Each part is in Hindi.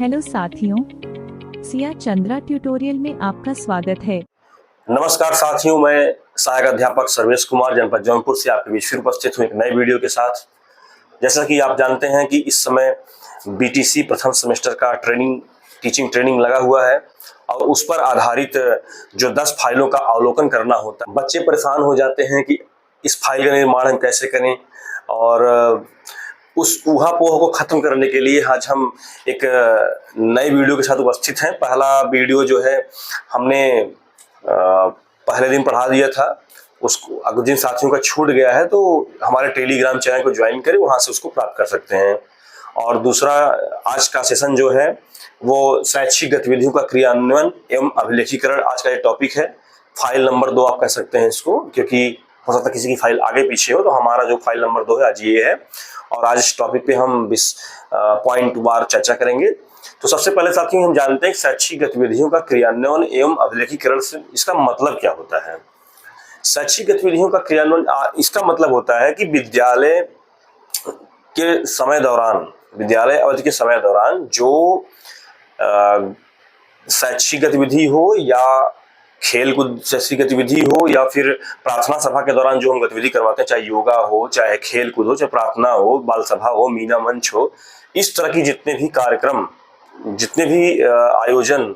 हेलो साथियों, सिया चंद्रा ट्यूटोरियल में आपका स्वागत है। नमस्कार साथियों, मैं सहायक अध्यापक सर्वेश कुमार जनपद जौनपुर से आपके बीच फिर उपस्थित हूँ एक नए वीडियो के साथ। जैसा कि आप जानते हैं कि इस समय बीटीसी प्रथम सेमेस्टर का टीचिंग ट्रेनिंग लगा हुआ है और उस पर आधारित जो 10 फाइलों का अवलोकन करना होता है। बच्चे परेशान हो जाते हैं कि इस फाइल का निर्माण हम कैसे करें, और उस ऊहापोह को खत्म करने के लिए आज हम एक नए वीडियो के साथ उपस्थित हैं। पहला वीडियो जो है हमने पहले दिन पढ़ा दिया था, उसको अगर जिन साथियों का छूट गया है तो हमारे टेलीग्राम चैनल को ज्वाइन करें, वहां से उसको प्राप्त कर सकते हैं। और दूसरा, आज का सेशन जो है वो शैक्षिक गतिविधियों का क्रियान्वयन एवं अभिलेखीकरण, आज का ये टॉपिक है। फाइल नंबर 2 आप कह सकते हैं इसको, क्योंकि हो सकता है किसी की फाइल आगे पीछे हो, तो हमारा जो फाइल नंबर 2 है आज ये है। और आज इस टॉपिक पे हम 20 पॉइंट वार चर्चा करेंगे। तो सबसे पहले साथियों हम जानते हैं शैक्षिक गतिविधियों का क्रियान्वयन एवं अभिलेखीकरण से इसका मतलब क्या होता है। शैक्षिक गतिविधियों का क्रियान्वयन इसका मतलब होता है कि विद्यालय अवधि के समय दौरान जो शैक्षिक गतिविधि हो या खेल कूद जैसी गतिविधि हो या फिर प्रार्थना सभा के दौरान जो हम गतिविधि करवाते हैं, चाहे योगा हो, चाहे खेल कूद हो, चाहे प्रार्थना हो, बाल सभा हो, मीना मंच हो, इस तरह की जितने भी कार्यक्रम, जितने भी आयोजन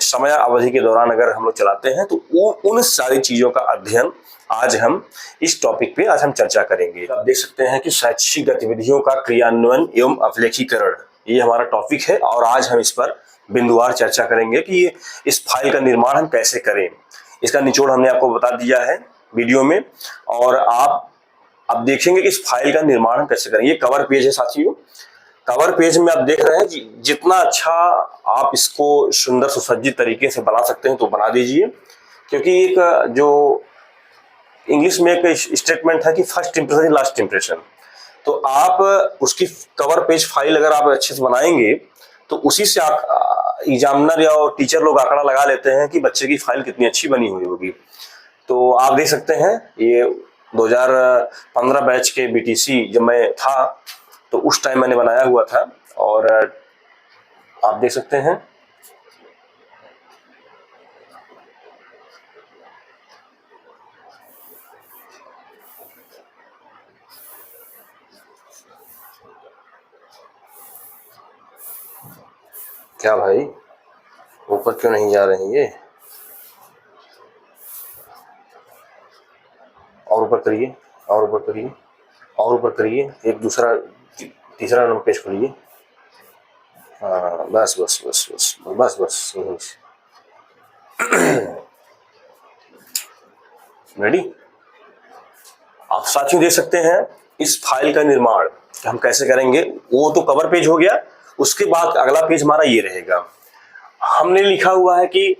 समय अवधि के दौरान अगर हम लोग चलाते हैं, तो वो उन सारी चीजों का अध्ययन आज हम इस टॉपिक पे आज हम चर्चा करेंगे। आप देख सकते हैं कि शैक्षिक गतिविधियों का क्रियान्वयन एवं अभिलेखीकरण, ये हमारा टॉपिक है और आज हम इस पर बिंदुवार चर्चा करेंगे कि इस फाइल का निर्माण हम कैसे करें। इसका निचोड़ हमने आपको बता दिया है वीडियो में, और आप अब देखेंगे कि इस फाइल का निर्माण हम कैसे करें। ये कवर पेज है साथियों। कवर पेज में आप देख रहे हैं कि जितना अच्छा आप इसको सुंदर सुसज्जित तरीके से बना सकते हैं तो बना दीजिए, क्योंकि एक जो इंग्लिश में एक स्टेटमेंट है कि first impression is last impression. तो आप उसकी कवर पेज फाइल अगर आप अच्छे से बनाएंगे तो उसी से आप एग्जामिनर या टीचर लोग आंकड़ा लगा लेते हैं कि बच्चे की फाइल कितनी अच्छी बनी हुई होगी। तो आप देख सकते हैं ये 2015 बैच के बीटीसी जब मैं था तो उस टाइम मैंने बनाया हुआ था, और आप देख सकते हैं क्या भाई, ऊपर क्यों नहीं जा रहे हैं ये? और ऊपर करिए, और ऊपर करिए, और ऊपर करिए, एक दूसरा तीसरा नंबर पेज खोलिए। हाँ, बस बस बस बस बस बस रेडी। आप साथियों देख सकते हैं इस फाइल का निर्माण हम कैसे करेंगे। वो तो कवर पेज हो गया, उसके बाद अगला पेज हमारा ये रहेगा। हमने लिखा हुआ है कि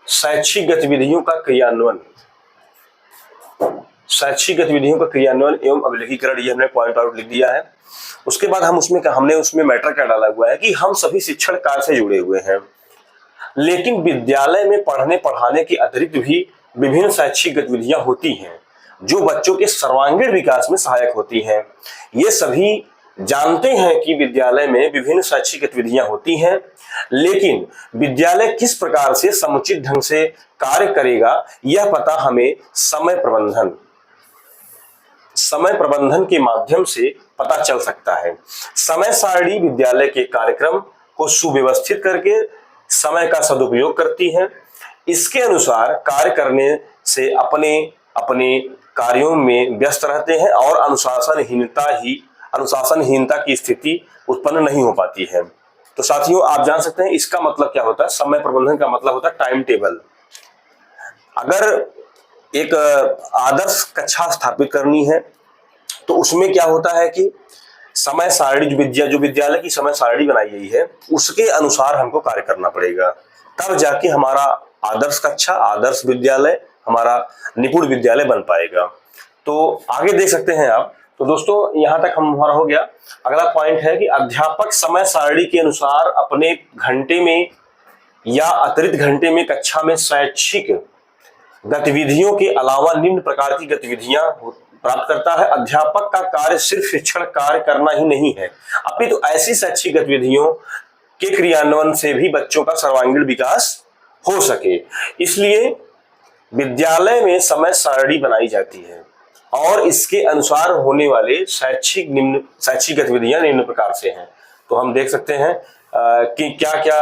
शैक्षिक गतिविधियों का क्रियान्वयन एवं अभिलेखीकरण, ये हमने पॉइंट आउट लिख दिया है। उसके बाद हमने उसमें मैटर क्या डाला हुआ है कि हम सभी शिक्षण कार्य से जुड़े हुए हैं, लेकिन विद्यालय में पढ़ने पढ़ाने के अतिरिक्त भी विभिन्न शैक्षिक गतिविधियां होती हैं जो बच्चों के सर्वांगीण विकास में सहायक होती हैं। ये सभी जानते हैं कि विद्यालय में विभिन्न शैक्षिक गतिविधियां होती हैं, लेकिन विद्यालय किस प्रकार से समुचित ढंग से कार्य करेगा यह पता हमें समय प्रबंधन के माध्यम से पता चल सकता है। समय सारणी विद्यालय के कार्यक्रम को सुव्यवस्थित करके समय का सदुपयोग करती है। इसके अनुसार कार्य करने से अपने कार्यों में व्यस्त रहते हैं और अनुशासनहीनता की स्थिति उत्पन्न नहीं हो पाती है। तो साथियों आप जान सकते हैं इसका मतलब क्या होता है। समय प्रबंधन का मतलब होता है टाइम टेबल। अगर एक आदर्श कक्षा स्थापित करनी है तो उसमें क्या होता है कि समय सारणी जो विद्यालय की समय सारणी बनाई गई है उसके अनुसार हमको कार्य करना पड़ेगा, तब जाके हमारा आदर्श कक्षा, आदर्श विद्यालय, हमारा निपुण विद्यालय बन पाएगा। तो आगे देख सकते हैं आप। तो दोस्तों यहाँ तक हमारा हो गया। अगला पॉइंट है कि अध्यापक समय सारणी के अनुसार अपने घंटे में या अतिरिक्त घंटे में कक्षा में शैक्षिक गतिविधियों के अलावा निम्न प्रकार की गतिविधियां प्राप्त करता है। अध्यापक का कार्य सिर्फ शिक्षण कार्य करना ही नहीं है, अपितु ऐसी शैक्षिक गतिविधियों के क्रियान्वयन से भी बच्चों का सर्वांगीण विकास हो सके। इसलिए विद्यालय में समय सारणी बनाई जाती है और इसके अनुसार होने वाले शैक्षिक गतिविधियां निम्न प्रकार से हैं। तो हम देख सकते हैं कि क्या क्या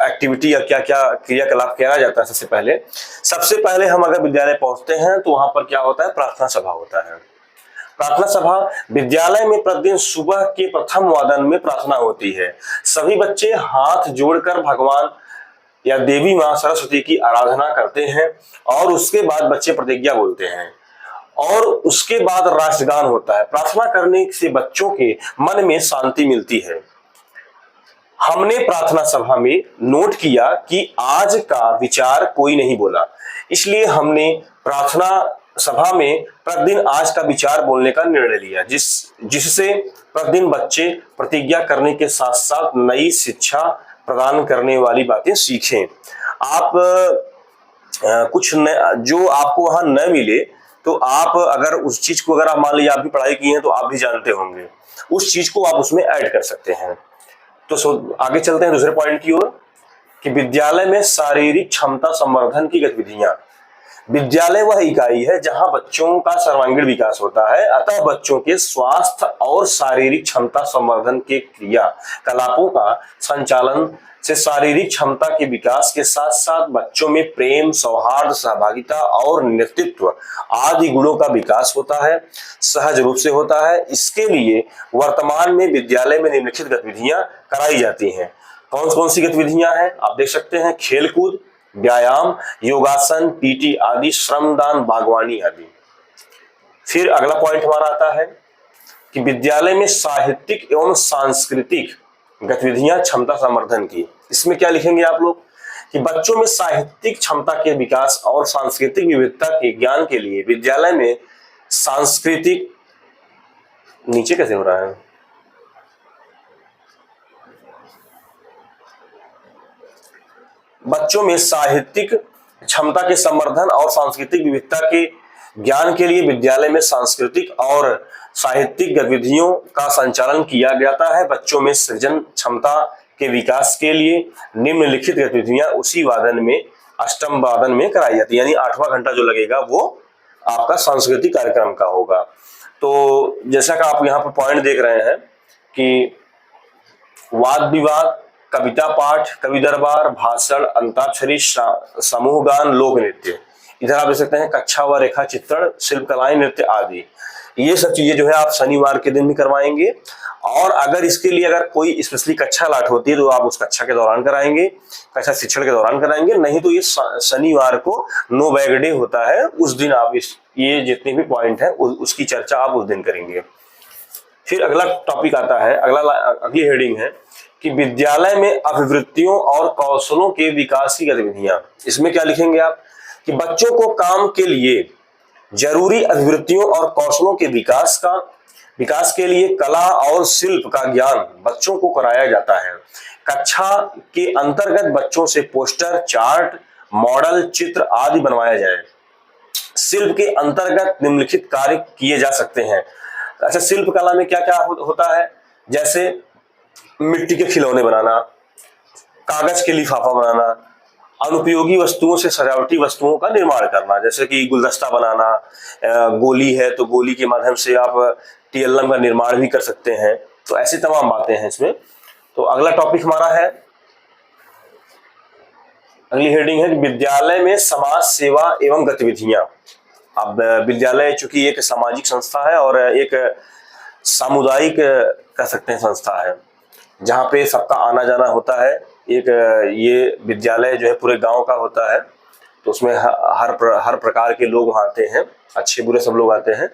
एक्टिविटी या क्या क्या क्रियाकलाप किया जाता है। सबसे पहले हम अगर विद्यालय पहुंचते हैं तो वहां पर क्या होता है, प्रार्थना सभा होता है। प्रार्थना सभा विद्यालय में प्रतिदिन सुबह के प्रथम वादन में प्रार्थना होती है। सभी बच्चे हाथ जोड़कर भगवान या देवी मां सरस्वती की आराधना करते हैं और उसके बाद बच्चे प्रतिज्ञा बोलते हैं और उसके बाद राष्ट्रगान होता है। प्रार्थना करने से बच्चों के मन में शांति मिलती है। हमने प्रार्थना सभा में नोट किया कि आज का विचार कोई नहीं बोला, इसलिए हमने प्रार्थना सभा में प्रतिदिन आज का विचार बोलने का निर्णय लिया, जिससे प्रतिदिन बच्चे प्रतिज्ञा करने के साथ साथ नई शिक्षा प्रदान करने वाली बातें सीखें। आप कुछ जो आपको वहां न मिले तो आप अगर उस चीज को, अगर आप मान लीजिए आप भी पढ़ाई की हैं तो आप भी जानते होंगे, उस चीज को आप उसमें ऐड कर सकते हैं। तो आगे चलते हैं दूसरे पॉइंट की ओर कि विद्यालय में शारीरिक क्षमता संवर्धन की गतिविधियां। विद्यालय वह इकाई है जहां बच्चों का सर्वांगीण विकास होता है, अतः बच्चों के स्वास्थ्य और शारीरिक क्षमता संवर्धन के क्रियाकलापों का संचालन से शारीरिक क्षमता के विकास के साथ साथ बच्चों में प्रेम, सौहार्द, सहभागिता और नेतृत्व आदि गुणों का विकास होता है, सहज रूप से होता है। इसके लिए वर्तमान में विद्यालय में निम्नलिखित गतिविधियां कराई जाती हैं। कौन कौन सी गतिविधियां हैं आप देख सकते हैं, खेलकूद, व्यायाम, योगासन, पीटी आदि, श्रमदान, बागवानी आदि। फिर अगला पॉइंट हमारा आता है कि विद्यालय में साहित्यिक एवं सांस्कृतिक गतिविधियां क्षमता संवर्धन की। इसमें क्या लिखेंगे आप लोग कि बच्चों में साहित्यिक क्षमता के विकास और सांस्कृतिक विविधता के ज्ञान के लिए विद्यालय में सांस्कृतिक, नीचे कैसे हो रहा है, बच्चों में साहित्यिक क्षमता के संवर्धन और सांस्कृतिक विविधता के ज्ञान के लिए विद्यालय में सांस्कृतिक और साहित्यिक गतिविधियों का संचालन किया जाता है। बच्चों में सृजन क्षमता के विकास के लिए निम्नलिखित गतिविधियां उसी वादन में, अष्टम वादन में कराई जाती है, यानी 8वां घंटा जो लगेगा वो आपका सांस्कृतिक कार्यक्रम का होगा। तो जैसा कि आप यहाँ पर पॉइंट देख रहे हैं कि वाद विवाद, कविता पाठ, कवि दरबार, भाषण, अंताक्षरी, समूह गान, लोक नृत्य, इधर आप देख सकते हैं कक्षा व रेखा चित्रण, शिल्पकलाएं, नृत्य आदि। ये सब चीजें जो है आप शनिवार के दिन भी करवाएंगे और अगर इसके लिए अगर कोई स्पेशली कक्षा लाट होती है तो आप उस कक्षा के दौरान कराएंगे, कक्षा शिक्षण के दौरान कराएंगे, नहीं तो ये शनिवार को नो बैग डे होता है, उस दिन आप ये जितने भी पॉइंट है उसकी चर्चा आप उस दिन करेंगे। फिर अगला टॉपिक आता है, अगली हेडिंग है कि विद्यालय में अभिवृत्तियों और कौशलों के विकास की गतिविधियां। इसमें क्या लिखेंगे आप कि बच्चों को काम के लिए जरूरी अभिवृत्तियों और कौशलों के विकास के लिए कला और शिल्प का ज्ञान बच्चों को कराया जाता है। कक्षा के अंतर्गत बच्चों से पोस्टर, चार्ट, मॉडल, चित्र आदि बनवाया जाए। शिल्प के अंतर्गत निम्नलिखित कार्य किए जा सकते हैं। अच्छा, शिल्प कला में क्या क्या होता है, जैसे मिट्टी के खिलौने बनाना, कागज के लिफाफा बनाना, अनुपयोगी वस्तुओं से सजावटी वस्तुओं का निर्माण करना, जैसे कि गुलदस्ता बनाना, गोली है तो गोली के माध्यम से आप टीएलएम का निर्माण भी कर सकते हैं। तो ऐसी तमाम बातें हैं इसमें। तो अगला टॉपिक हमारा है, अगली हेडिंग है विद्यालय में समाज सेवा एवं गतिविधियां। अब विद्यालय चूंकि एक सामाजिक संस्था है और एक सामुदायिक कह सकते हैं संस्था है जहाँ पे सबका आना जाना होता है। एक ये विद्यालय जो है पूरे गांव का होता है, तो उसमें हर प्रकार के लोग वहाँ आते हैं, अच्छे बुरे सब लोग आते हैं।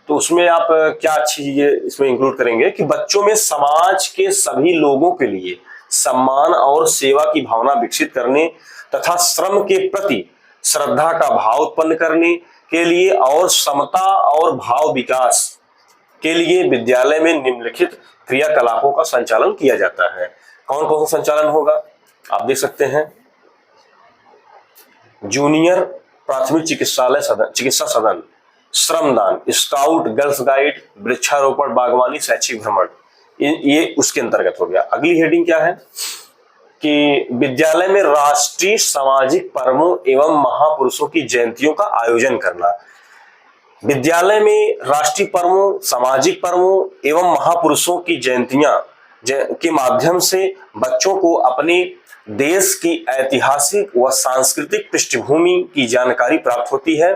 तो उसमें आप क्या अच्छी चीजें इसमें इंक्लूड करेंगे कि बच्चों में समाज के सभी लोगों के लिए सम्मान और सेवा की भावना विकसित करने तथा श्रम के प्रति श्रद्धा का भाव उत्पन्न करने के लिए और समता और भाव विकास के लिए विद्यालय में निम्नलिखित क्रियाकलापों का संचालन किया जाता है। कौन कौन सा संचालन होगा आप देख सकते हैं, जूनियर प्राथमिक चिकित्सा सदन, श्रमदान, स्काउट, गर्ल्स गाइड, वृक्षारोपण, बागवानी, शैक्षिक भ्रमण, ये उसके अंतर्गत हो गया। अगली हेडिंग क्या है कि विद्यालय में राष्ट्रीय सामाजिक पर्वों एवं महापुरुषों की जयंतियों का आयोजन करना। विद्यालय में राष्ट्रीय पर्वों, सामाजिक पर्वों एवं महापुरुषों की जयंतियां के माध्यम से बच्चों को अपने देश की ऐतिहासिक व सांस्कृतिक पृष्ठभूमि की जानकारी प्राप्त होती है।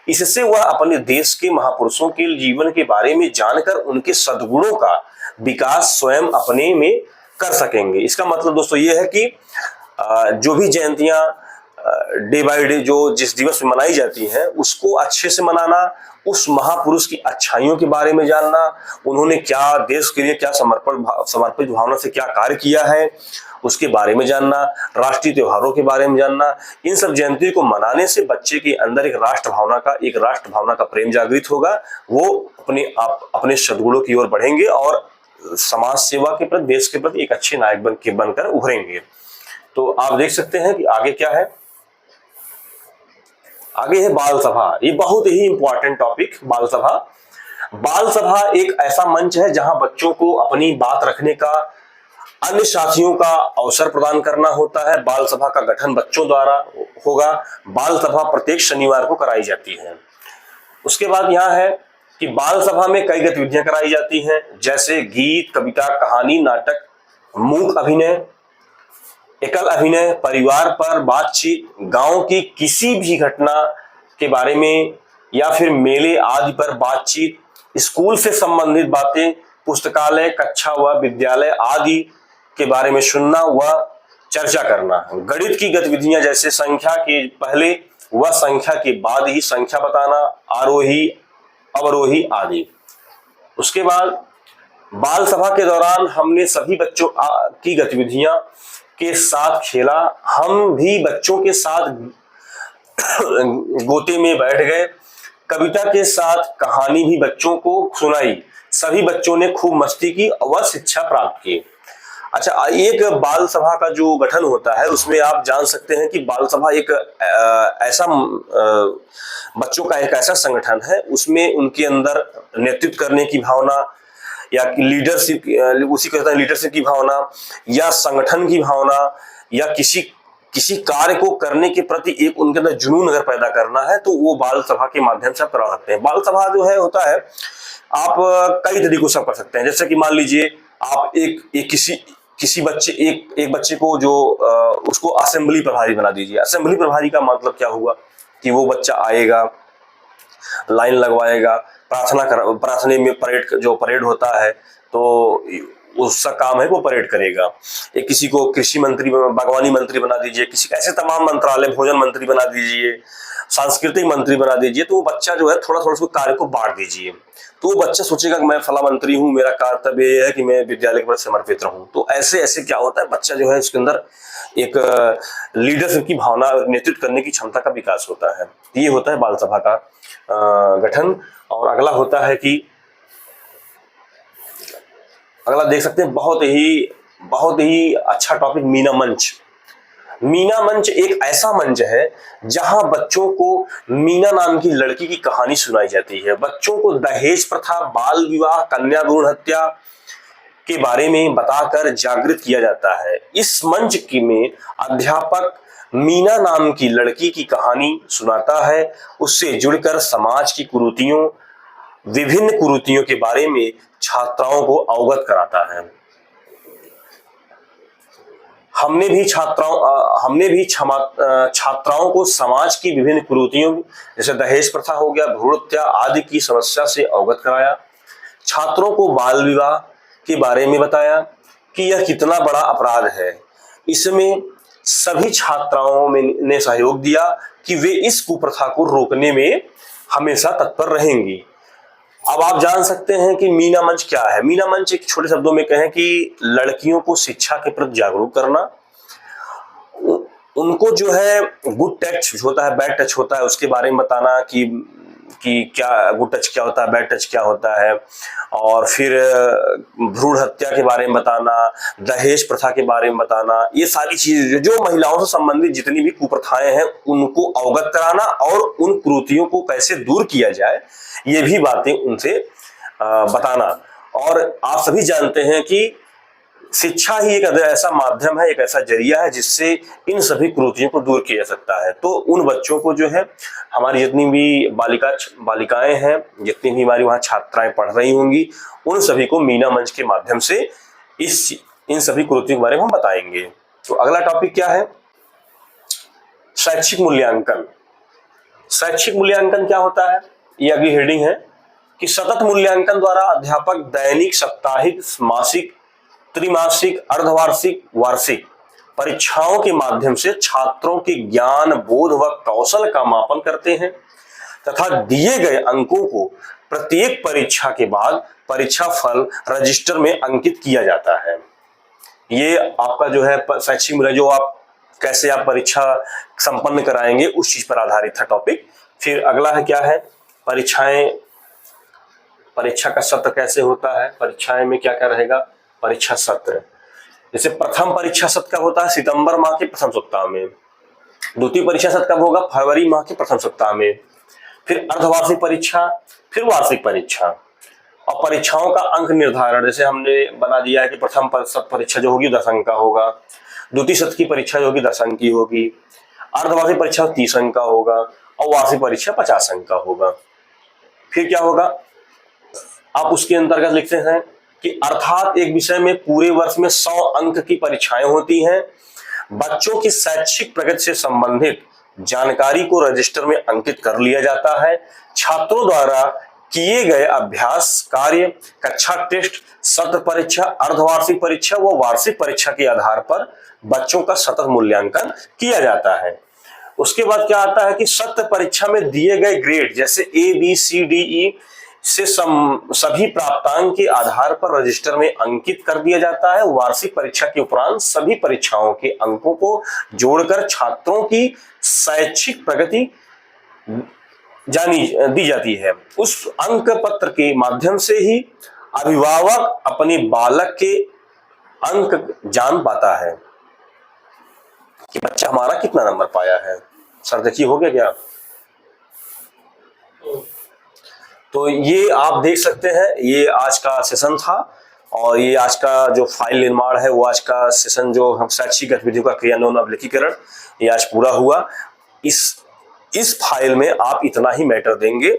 इससे वह अपने देश के महापुरुषों के जीवन के बारे में जानकर उनके सद्गुणों का विकास स्वयं अपने में कर सकेंगे। इसका मतलब दोस्तों ये है कि जो भी जयंतियां डे बाय डे जो जिस दिवस में मनाई जाती हैं उसको अच्छे से मनाना, उस महापुरुष की अच्छाइयों के बारे में जानना, उन्होंने क्या देश के लिए क्या समर्पित भावना से क्या कार्य किया है उसके बारे में जानना, राष्ट्रीय त्योहारों के बारे में जानना। इन सब जयंती को मनाने से बच्चे के अंदर एक राष्ट्र भावना का प्रेम जागृत होगा। वो अपने सद्गुणों की ओर बढ़ेंगे और समाज सेवा के प्रति, देश के प्रति एक अच्छे नायक बनकर उभरेंगे। तो आप देख सकते हैं कि आगे क्या है, आगे है बाल सभा। ये बहुत ही इंपॉर्टेंट टॉपिक, बाल सभा। बाल सभा एक ऐसा मंच है जहां बच्चों को अपनी बात रखने का, अन्य साथियों का अवसर प्रदान करना होता है। बाल सभा का गठन बच्चों द्वारा होगा। बाल सभा प्रत्येक शनिवार को कराई जाती है। उसके बाद यहाँ है कि बाल सभा में कई गतिविधियां कराई जाती हैं, जैसे गीत, कविता, कहानी, नाटक, मूक अभिनय, एकल अभिनय, परिवार पर बातचीत, गांव की किसी भी घटना के बारे में या फिर मेले आदि पर बातचीत, स्कूल से संबंधित बातें, पुस्तकालय, कक्षा व विद्यालय आदि के बारे में सुनना व चर्चा करना। गणित की गतिविधियां जैसे संख्या के पहले व संख्या के बाद ही संख्या बताना, आरोही अवरोही आदि। उसके बाद बाल सभा के दौरान हमने सभी बच्चों की गतिविधियां के साथ खेला। हम भी बच्चों के साथ गोते में बैठ गए। कविता के साथ कहानी भी बच्चों को सुनाई। सभी बच्चों ने खूब मस्ती की व शिक्षा प्राप्त की। अच्छा, एक बाल सभा का जो गठन होता है उसमें आप जान सकते हैं कि बाल सभा एक ऐसा बच्चों का एक ऐसा संगठन है, उसमें उनके अंदर नेतृत्व करने की भावना या लीडरशिप, उसी को कहते हैं लीडरशिप की भावना, या संगठन की भावना, या किसी कार्य को करने के प्रति एक उनके अंदर जुनून अगर पैदा करना है तो वो बाल सभा के माध्यम से आप करा सकते हैं। बाल सभा जो है होता है, आप कई तरीकों से कर सकते हैं। जैसे कि मान लीजिए आप किसी बच्चे को जो उसको असेंबली प्रभारी बना दीजिए। असेंबली प्रभारी का मतलब क्या हुआ कि वो बच्चा आएगा, लाइन लगवाएगा, प्रार्थना में परेड होता है तो उसका काम है वो परेड करेगा। एक किसी को कृषि मंत्री, बागवानी मंत्री बना दीजिए, किसी ऐसे तमाम मंत्रालय, भोजन मंत्री बना दीजिए, सांस्कृतिक मंत्री बना दीजिए। तो वो बच्चा जो है थोड़ा उसको कार्य को बांट दीजिए, तो वो बच्चा सोचेगा कि मैं फला मंत्री हूँ, मेरा कर्तव्य ये है कि मैं विद्यालय के प्रति समर्पित रहूं। तो ऐसे क्या होता है, बच्चा जो है उसके अंदर एक लीडरशिप की भावना, नेतृत्व करने की क्षमता का विकास होता है। ये होता है बाल सभा का गठन। और अगला होता है कि अगला देख सकते हैं, बहुत ही अच्छा टॉपिक, मीना मंच। मीना मंच एक ऐसा मंच है जहां बच्चों को मीना नाम की लड़की की कहानी सुनाई जाती है। बच्चों को दहेज प्रथा, बाल विवाह, कन्या भ्रूण हत्या के बारे में बताकर जागृत किया जाता है। इस मंच में अध्यापक मीना नाम की लड़की की कहानी सुनाता है, उससे जुड़कर समाज की विभिन्न कुरीतियों के बारे में छात्राओं को अवगत कराता है। हमने भी छात्राओं को समाज की विभिन्न कुरीतियों जैसे दहेज प्रथा हो गया, भ्रूण हत्या आदि की समस्या से अवगत कराया। छात्रों को बाल विवाह के बारे में बताया कि यह कितना बड़ा अपराध है। इसमें सभी छात्राओं ने सहयोग दिया कि वे इस कुप्रथा को रोकने में हमेशा तत्पर रहेंगी। अब आप जान सकते हैं कि मीना मंच क्या है। मीना मंच एक छोटे शब्दों में कहें कि लड़कियों को शिक्षा के प्रति जागरूक करना, उनको जो है गुड टच होता है, बैड टच होता है, उसके बारे में बताना कि कि क्या गुड टच क्या होता है, बैड टच क्या होता है, और फिर भ्रूण हत्या के बारे में बताना, दहेज प्रथा के बारे में बताना, ये सारी चीजें जो महिलाओं से संबंधित जितनी भी कुप्रथाएं हैं उनको अवगत कराना और उन कुरीतियों को कैसे दूर किया जाए, ये भी बातें उनसे बताना। और आप सभी जानते हैं कि शिक्षा ही एक ऐसा माध्यम है, एक ऐसा जरिया है जिससे इन सभी कुरीतियों को दूर किया जा सकता है। तो उन बच्चों को जो है, हमारी जितनी भी बालिकाएं हैं, जितनी भी हमारी वहां छात्राएं पढ़ रही होंगी, उन सभी को मीना मंच के माध्यम से इन सभी कुरीतियों के बारे में हम बताएंगे। तो अगला टॉपिक क्या है? शैक्षिक मूल्यांकन। शैक्षिक मूल्यांकन क्या होता है? ये अगली हेडिंग है कि सतत मूल्यांकन द्वारा अध्यापक दैनिक, साप्ताहिक, मासिक, त्रिमासिक, अर्धवार्षिक, वार्षिक परीक्षाओं के माध्यम से छात्रों के ज्ञान, बोध व कौशल का मापन करते हैं तथा दिए गए अंकों को प्रत्येक परीक्षा के बाद परीक्षा फल रजिस्टर में अंकित किया जाता है। ये आपका जो है शैक्षिक मूल्य, जो आप कैसे आप परीक्षा संपन्न कराएंगे उस चीज पर आधारित था टॉपिक। फिर अगला है क्या है? परीक्षा का सत्र कैसे होता है, परीक्षाएं में क्या क्या रहेगा? परीक्षा सत्र, जैसे प्रथम परीक्षा सत्र कब होता है? सितंबर माह के प्रथम सप्ताह में। द्वितीय परीक्षा सत्र कब होगा? फरवरी माह के प्रथम सप्ताह में। फिर अर्धवार्षिक परीक्षा, फिर वार्षिक परीक्षा। और परीक्षाओं का अंक निर्धारण, जैसे हमने बना दिया है कि प्रथम सत्र परीक्षा जो होगी 10 अंक का होगा, द्वितीय सत्र की परीक्षा जो होगी 10 अंक की होगी, अर्धवार्षिक परीक्षा 30 अंक का होगा और वार्षिक परीक्षा 50 अंक का होगा। फिर क्या होगा? आप उसके अंतर्गत लिखते हैं कि अर्थात एक विषय में पूरे वर्ष में 100 अंक की परीक्षाएं होती हैं। बच्चों की शैक्षिक प्रगति से संबंधित जानकारी को रजिस्टर में अंकित कर लिया जाता है। छात्रों द्वारा किए गए अभ्यास कार्य, कक्षा टेस्ट, सत्र परीक्षा, अर्धवार्षिक परीक्षा व वार्षिक परीक्षा के आधार पर बच्चों का सतत मूल्यांकन किया जाता है। उसके बाद क्या आता है कि सत्र परीक्षा में दिए गए ग्रेड, जैसे ABCDE से सभी प्राप्तांक के आधार पर रजिस्टर में अंकित कर दिया जाता है। वार्षिक परीक्षा के उपरांत सभी परीक्षाओं के अंकों को जोड़कर छात्रों की शैक्षिक प्रगति दी जाती है। उस अंक पत्र के माध्यम से ही अभिभावक अपने बालक के अंक जान पाता है कि बच्चा हमारा कितना नंबर पाया है। सर देखिए, हो गया क्या? तो ये आप देख सकते हैं, ये आज का सेशन था और ये आज का जो फाइल निर्माण है वो आज का सेशन, जो हम शैक्षिक गतिविधियों का क्रियान्वयन अभिलेखीकरण, ये आज पूरा हुआ। इस फाइल में आप इतना ही मैटर देंगे।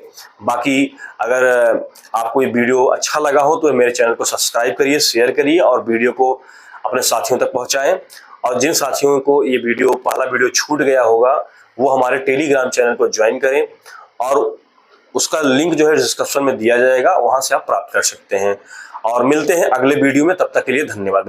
बाकी अगर आपको ये वीडियो अच्छा लगा हो तो मेरे चैनल को सब्सक्राइब करिए, शेयर करिए और वीडियो को अपने साथियों तक पहुंचाएं। और जिन साथियों को ये पहला वीडियो छूट गया होगा वो हमारे टेलीग्राम चैनल को ज्वाइन करें और उसका लिंक जो है डिस्क्रिप्शन में दिया जाएगा, वहां से आप प्राप्त कर सकते हैं। और मिलते हैं अगले वीडियो में, तब तक के लिए धन्यवाद।